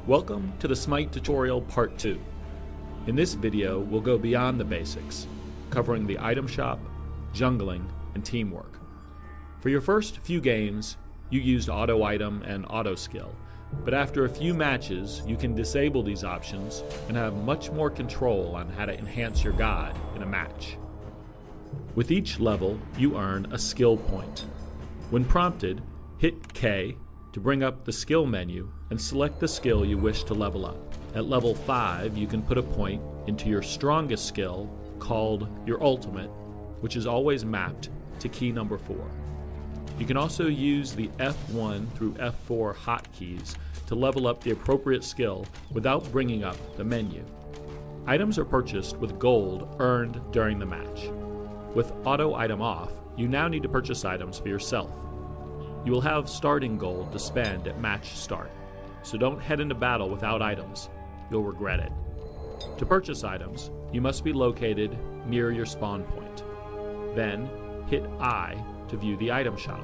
Welcome to the Smite tutorial part 2. In this video, we'll go beyond the basics, covering the item shop, jungling, and teamwork. For your first few games, you used auto item and auto skill, but after a few matches, you can disable these options and have much more control on how to enhance your god in a match. With each level, you earn a skill point. When prompted, hit K to bring up the skill menu and select the skill you wish to level up. At level 5, you can put a point into your strongest skill called your ultimate, which is always mapped to key number 4. You can also use the F1 through F4 hotkeys to level up the appropriate skill without bringing up the menu. Items are purchased with gold earned during the match. With auto item off, you now need to purchase items for yourself. You will have starting gold to spend at match start, so don't head into battle without items. You'll regret it. To purchase items, you must be located near your spawn point. Then, hit I to view the item shop.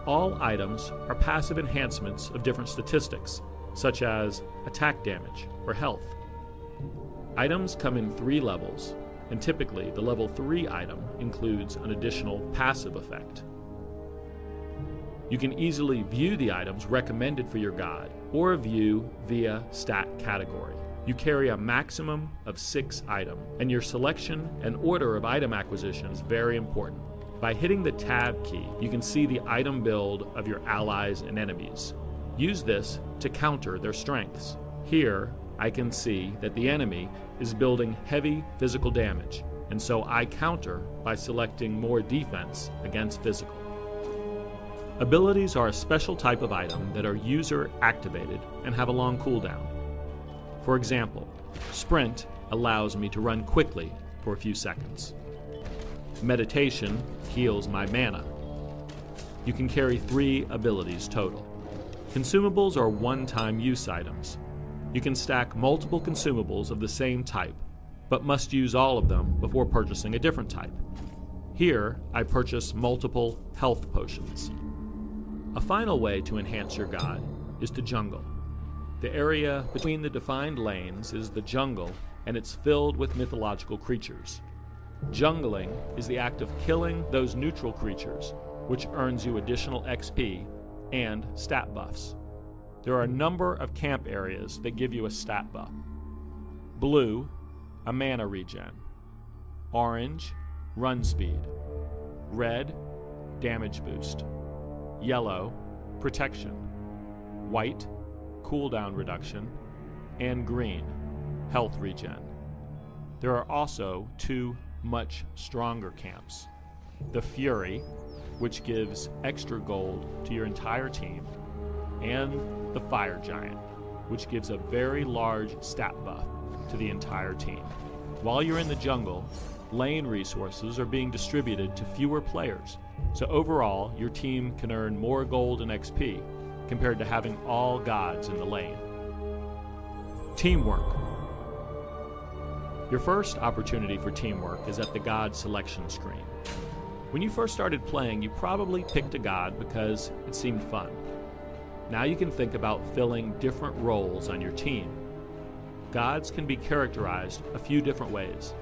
All items are passive enhancements of different statistics, such as attack damage or health. Items come in 3 levels, and typically the level 3 item includes an additional passive effect. You can easily view the items recommended for your god, or view via stat category. You carry a maximum of 6 items, and your selection and order of item acquisition is very important. By hitting the tab key, you can see the item build of your allies and enemies. Use this to counter their strengths. Here, I can see that the enemy is building heavy physical damage, and so I counter by selecting more defense against physical. Abilities are a special type of item that are user activated and have a long cooldown. For example, Sprint allows me to run quickly for a few seconds. Meditation heals my mana. You can carry 3 abilities total. Consumables are one-time use items. You can stack multiple consumables of the same type, but must use all of them before purchasing a different type. Here, I purchase multiple health potions. A final way to enhance your god is to jungle. The area between the defined lanes is the jungle, and it's filled with mythological creatures. Jungling is the act of killing those neutral creatures, which earns you additional XP and stat buffs. There are a number of camp areas that give you a stat buff. Blue, a mana regen. Orange, run speed. Red, damage boost. Yellow, protection. White, cooldown reduction. And green, health regen. There are also 2 much stronger camps. The Fury, which gives extra gold to your entire team, and the Fire Giant, which gives a very large stat buff to the entire team. While you're in the jungle, lane resources are being distributed to fewer players, so overall your team can earn more gold and XP compared to having all gods in the lane. Teamwork. Your first opportunity for teamwork is at the god selection screen. When you first started playing, you probably picked a god because it seemed fun. Now you can think about filling different roles on your team. Gods can be characterized a few different ways,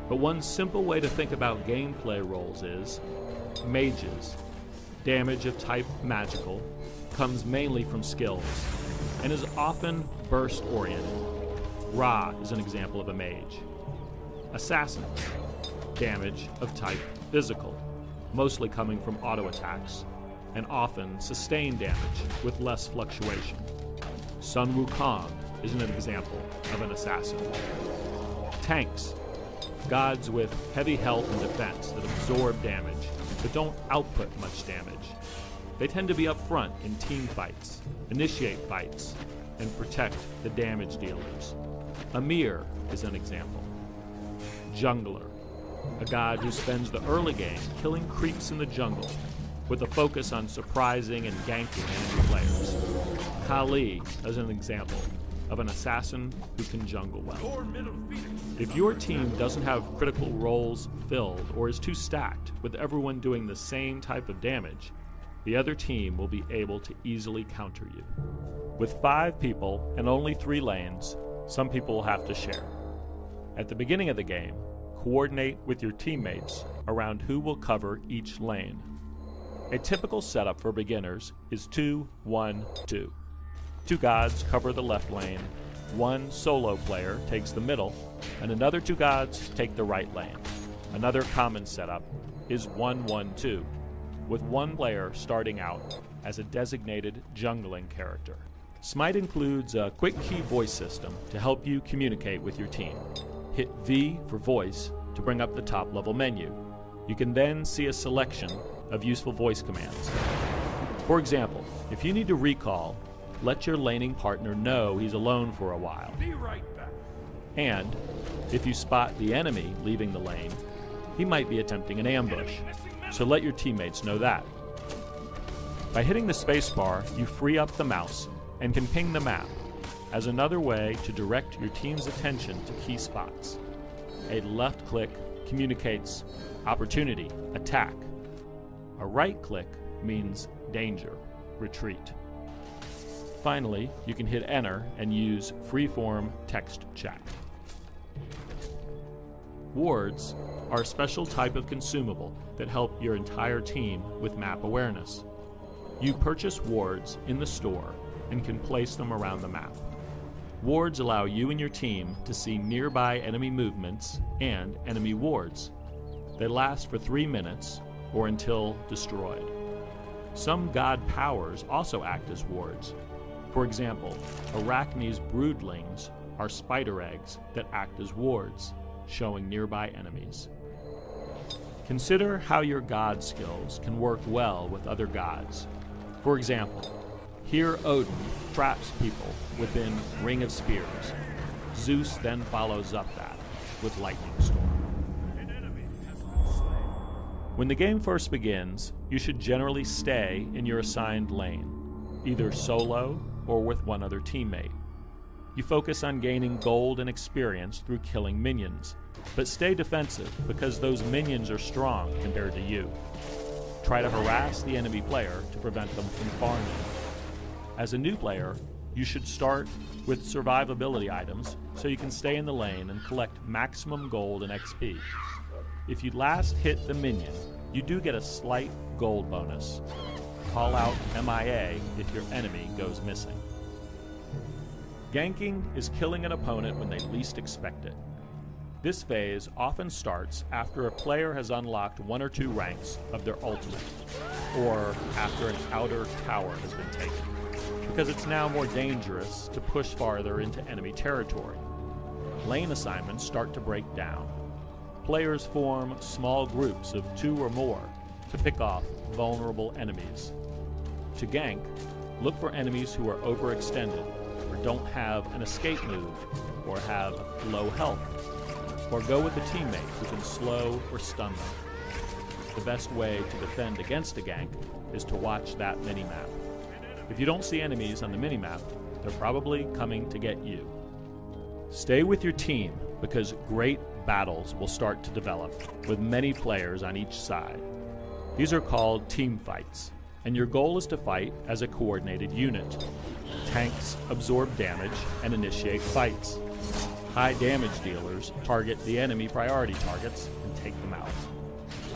but one simple way to think about gameplay roles is mages. Damage of type magical comes mainly from skills and is often burst oriented. Ra is an example of a mage. Assassin, damage of type physical, mostly coming from auto attacks, and often sustained damage with less fluctuation. Sun Wukong is an example of an assassin. Tanks, gods with heavy health and defense that absorb damage, but don't output much damage. They tend to be up front in team fights, initiate fights, and protect the damage dealers. Amir is an example. Jungler, a god who spends the early game killing creeps in the jungle, with a focus on surprising and ganking enemy players. Kali is an example of an assassin who can jungle well. If your team doesn't have critical roles filled or is too stacked with everyone doing the same type of damage, the other team will be able to easily counter you. With 5 people and only 3 lanes, some people will have to share. At the beginning of the game, coordinate with your teammates around who will cover each lane. A typical setup for beginners is 2-1-2. 2 gods cover the left lane, 1 solo player takes the middle, and another 2 gods take the right lane. Another common setup is 1-1-2, with 1 player starting out as a designated jungling character. Smite includes a quick key voice system to help you communicate with your team. Hit V for voice to bring up the top level menu. You can then see a selection of useful voice commands. For example, if you need to recall, let your laning partner know he's alone for a while. Be right back. And if you spot the enemy leaving the lane, he might be attempting an ambush, so let your teammates know that. By hitting the spacebar, you free up the mouse and can ping the map as another way to direct your team's attention to key spots. A left click communicates opportunity, attack. A right click means danger, retreat. Finally, you can hit enter and use freeform text chat. Wards are a special type of consumable that help your entire team with map awareness. You purchase wards in the store and can place them around the map. Wards allow you and your team to see nearby enemy movements and enemy wards. They last for 3 minutes or until destroyed. Some god powers also act as wards. For example, Arachne's broodlings are spider eggs that act as wards, showing nearby enemies. Consider how your god skills can work well with other gods. For example, here Odin traps people within Ring of Spears. Zeus then follows up that with Lightning Storm. When the game first begins, you should generally stay in your assigned lane, either solo or with one other teammate. You focus on gaining gold and experience through killing minions, but stay defensive because those minions are strong compared to you. Try to harass the enemy player to prevent them from farming. As a new player, you should start with survivability items so you can stay in the lane and collect maximum gold and XP. If you last hit the minion, you do get a slight gold bonus. Call out MIA if your enemy goes missing. Ganking is killing an opponent when they least expect it. This phase often starts after a player has unlocked 1 or 2 ranks of their ultimate, or after an outer tower has been taken, because it's now more dangerous to push farther into enemy territory. Lane assignments start to break down. Players form small groups of 2 or more to pick off vulnerable enemies. To gank, look for enemies who are overextended, or don't have an escape move, or have low health, or go with a teammate who can slow or stun them. The best way to defend against a gank is to watch that minimap. If you don't see enemies on the minimap, they're probably coming to get you. Stay with your team because great battles will start to develop with many players on each side. These are called team fights, and your goal is to fight as a coordinated unit. Tanks absorb damage and initiate fights. High damage dealers target the enemy priority targets and take them out.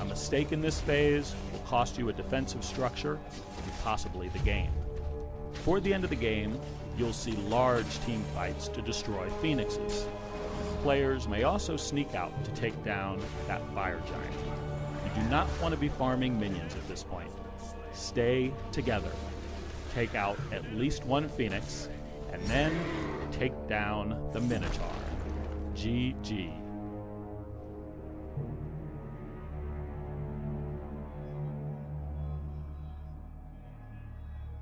A mistake in this phase will cost you a defensive structure and possibly the game. Toward the end of the game, you'll see large team fights to destroy phoenixes. Players may also sneak out to take down that fire giant. You do not want to be farming minions at this point. Stay together. Take out at least 1 phoenix, and then take down the Minotaur. GG.